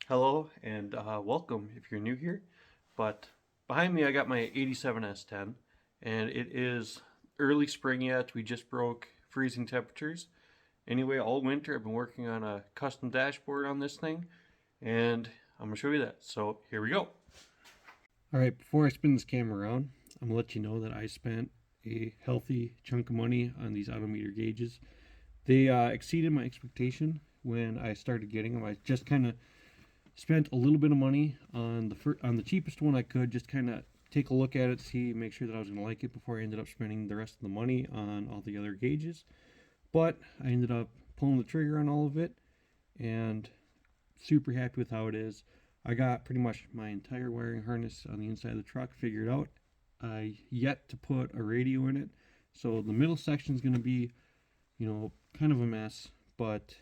Hello and welcome if you're new here. But behind me I got my 87 S-10 and it is early spring yet. We just broke freezing temperatures. Anyway, all winter I've been working on a custom dashboard on this thing and I'm going to show you that. So here we go. Alright, before I spin this camera around, I'm going to let you know that I spent a healthy chunk of money on these autometer gauges. They exceeded my expectation when I started getting them. I just kind of spent a little bit of money on the cheapest one I could, just kind of take a look at it, see, make sure that I was going to like it before I ended up spending the rest of the money on all the other gauges. But I ended up pulling the trigger on all of it and super happy with how it is. I got pretty much my entire wiring harness on the inside of the truck figured out. I yet to put a radio in it, so the middle section is going to be, kind of a mess, but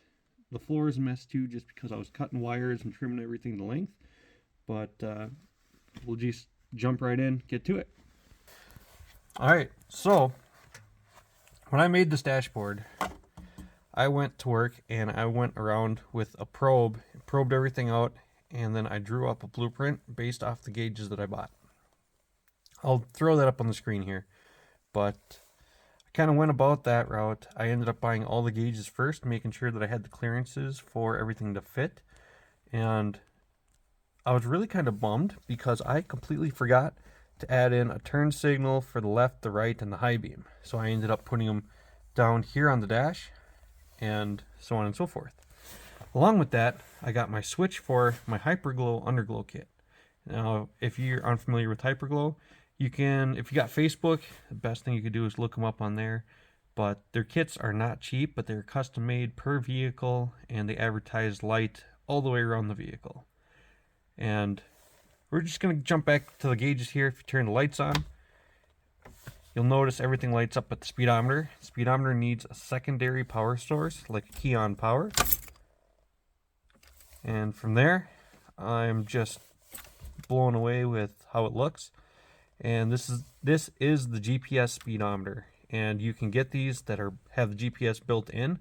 the floor is a mess too, just because I was cutting wires and trimming everything to length. But we'll just jump right in, get to it. Alright, so when I made this dashboard, I went to work and I went around with a probe, probed everything out, and then I drew up a blueprint based off the gauges that I bought. I'll throw that up on the screen here, but I kind of went about that route. I ended up buying all the gauges first, making sure that I had the clearances for everything to fit, and I was really kind of bummed because I completely forgot to add in a turn signal for the left, the right, and the high beam. So I ended up putting them down here on the dash and so on and so forth. Along with that, I got my switch for my Hyperglow underglow kit. Now, if you're unfamiliar with Hyperglow, you can, if you got Facebook, the best thing you could do is look them up on there. But their kits are not cheap, but they're custom made per vehicle, and they advertise light all the way around the vehicle. And we're just going to jump back to the gauges here. If you turn the lights on, you'll notice everything lights up at the speedometer. The speedometer needs a secondary power source, like a key on power. And from there, I'm just blown away with how it looks. And this is the GPS speedometer, and you can get these that have the GPS built in.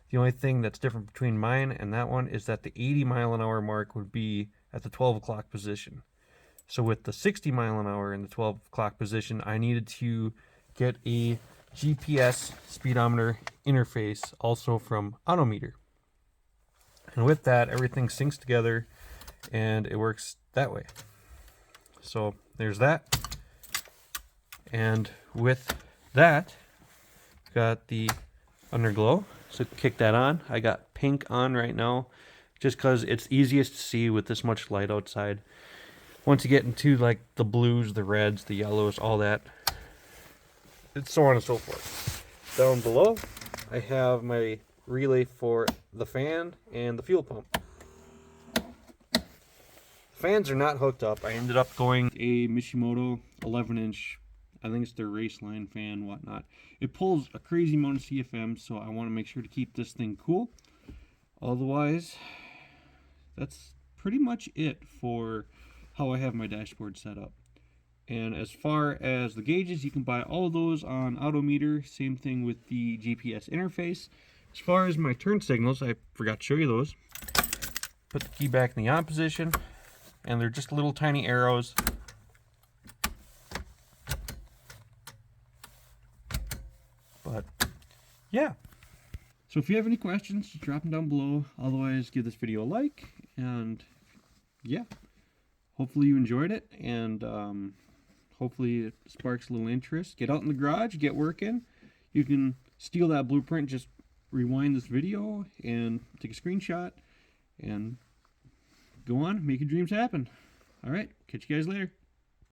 The only thing that's different between mine and that one is that the 80 mile an hour mark would be at the 12 o'clock position. So with the 60 mile an hour in the 12 o'clock position, I needed to get a GPS speedometer interface also from Autometer. And with that, everything syncs together and it works that way. So there's that. And with that, got the underglow. So kick that on. I got pink on right now just because it's easiest to see with this much light outside. Once you get into like the blues, the reds, the yellows, all that, it's so on and so forth. Down below, I have my relay for the fan and the fuel pump. The fans are not hooked up. I ended up going a Mishimoto 11-inch, I think it's their race line fan, whatnot. It pulls a crazy amount of CFM, so I want to make sure to keep this thing cool. Otherwise, that's pretty much it for how I have my dashboard set up. And as far as the gauges, you can buy all of those on Autometer. Same thing with the GPS interface. As far as my turn signals, I forgot to show you those. Put the key back in the on position, and they're just little tiny arrows. But yeah. So if you have any questions, just drop them down below. Otherwise, give this video a like, and yeah. Hopefully you enjoyed it, and hopefully it sparks a little interest. Get out in the garage, get working. You can steal that blueprint, just rewind this video and take a screenshot and go on, make your dreams happen. All right, catch you guys later.